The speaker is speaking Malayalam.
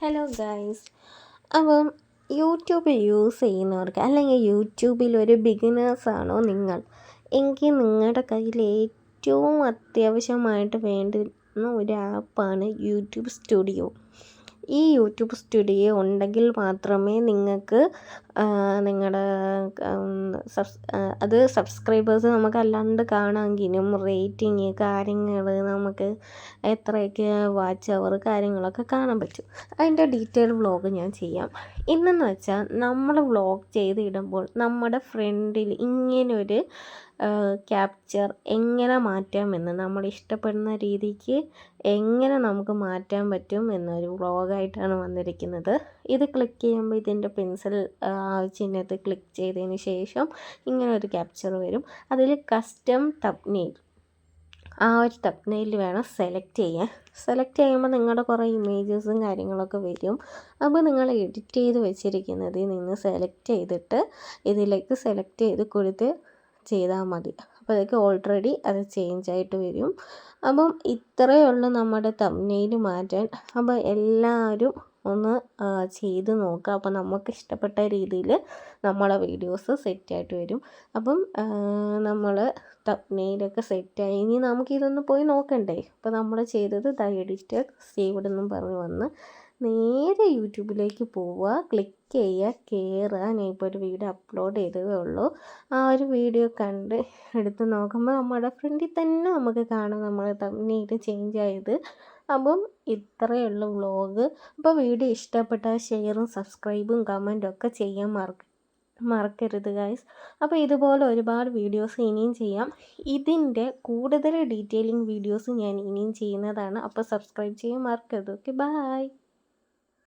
Hello guys. അപ്പം യൂട്യൂബ് യൂസ് ചെയ്യുന്നവർക്ക് അല്ലെങ്കിൽ യൂട്യൂബിലൊരു ബിഗിനേഴ്സാണോ നിങ്ങൾ എങ്കിൽ നിങ്ങളുടെ കയ്യിൽ ഏറ്റവും അത്യാവശ്യമായിട്ട് വേണ്ടുന്ന ഒരു ആപ്പാണ് യൂട്യൂബ് സ്റ്റുഡിയോ. ഈ യൂട്യൂബ് സ്റ്റുഡിയോ ഉണ്ടെങ്കിൽ മാത്രമേ നിങ്ങൾക്ക് നിങ്ങളുടെ അത് സബ്സ്ക്രൈബേഴ്സ് നമുക്ക് അല്ലാണ്ട് കാണാമെങ്കിലും റേറ്റിംഗ് കാര്യങ്ങൾ നമുക്ക് എത്രയൊക്കെ വാച്ച് അവർ കാര്യങ്ങളൊക്കെ കാണാൻ പറ്റും. അതിൻ്റെ ഡീറ്റെയിൽ വ്ളോഗ് ഞാൻ ചെയ്യാം. ഇന്നെന്ന് വെച്ചാൽ നമ്മൾ വ്ളോഗ് ചെയ്തിടുമ്പോൾ നമ്മുടെ ഫ്രണ്ടിൽ ഇങ്ങനൊരു ക്യാപ്ചർ എങ്ങനെ മാറ്റാമെന്ന് നമ്മൾ ഇഷ്ടപ്പെടുന്ന രീതിക്ക് എങ്ങനെ നമുക്ക് മാറ്റാൻ പറ്റും എന്നൊരു വ്ളോഗായിട്ടാണ് വന്നിരിക്കുന്നത്. ഇത് ക്ലിക്ക് ചെയ്യുമ്പോൾ ഇതിൻ്റെ പെൻസിൽ ചിഹ്നത്തിൽ ക്ലിക്ക് ചെയ്തതിന് ശേഷം ഇങ്ങനെ ഒരു ക്യാപ്ചർ വരും. അതിൽ കസ്റ്റം തബ്നെയിൽ ആ ഒരു തബ്നെയിൽ വേണം സെലക്ട് ചെയ്യാൻ. സെലക്ട് ചെയ്യുമ്പോൾ നിങ്ങളുടെ കുറേ ഇമേജസും കാര്യങ്ങളൊക്കെ വരും. അപ്പോൾ നിങ്ങൾ എഡിറ്റ് ചെയ്ത് വെച്ചിരിക്കുന്നതിൽ നിന്ന് സെലക്ട് ചെയ്തിട്ട് ഇതിലേക്ക് സെലക്ട് ചെയ്ത് കൊടുത്ത് ചെയ്താൽ മതി. അപ്പോൾ അതൊക്കെ ഓൾറെഡി അത് ചേഞ്ച് ആയിട്ട് വരും. അപ്പം ഇത്രയേ ഉള്ളൂ നമ്മുടെ തംബ്നെയിൽ മാറ്റാൻ. അപ്പോൾ എല്ലാവരും ഒന്ന് ചെയ്ത് നോക്കുക. അപ്പോൾ നമുക്ക് ഇഷ്ടപ്പെട്ട രീതിയിൽ നമ്മളെ വീഡിയോസ് സെറ്റായിട്ട് വരും. അപ്പം നമ്മൾ തംബ്നെയിലൊക്കെ സെറ്റായി. ഇനി നമുക്കിതൊന്ന് പോയി നോക്കണ്ടേ. അപ്പോൾ നമ്മൾ ചെയ്തത് എഡിറ്റ് സേവ്ഡ് എന്നും പറഞ്ഞ് വന്ന് നേരെ യൂട്യൂബിലേക്ക് പോവുക, ക്ലിക്ക് ചെയ്യുക, കയറുക. ഞാനിപ്പോൾ ഒരു വീഡിയോ അപ്ലോഡ് ചെയ്തതേ ഉള്ളൂ. ആ ഒരു വീഡിയോ കണ്ട് എടുത്ത് നോക്കുമ്പോൾ നമ്മുടെ ഫ്രണ്ടിൽ തന്നെ നമുക്ക് കാണാം നമ്മുടെ തംബ്നെയിൽ ചേഞ്ച് ആയത്. അപ്പം ഇത്രയേ ഉള്ളൂ വ്ളോഗ്. അപ്പോൾ വീഡിയോ ഇഷ്ടപ്പെട്ടാൽ ഷെയറും സബ്സ്ക്രൈബും കമൻറ്റും ഒക്കെ ചെയ്യാൻ മറക്കരുത് ഗൈസ്. അപ്പോൾ ഇതുപോലെ ഒരുപാട് വീഡിയോസ് ഇനിയും ചെയ്യാം. ഇതിൻ്റെ കൂടുതൽ ഡീറ്റെയിലിംഗ് വീഡിയോസ് ഞാൻ ഇനിയും ചെയ്യുന്നതാണ്. അപ്പോൾ സബ്സ്ക്രൈബ് ചെയ്യാൻ മറക്കരുത്. Okay, by.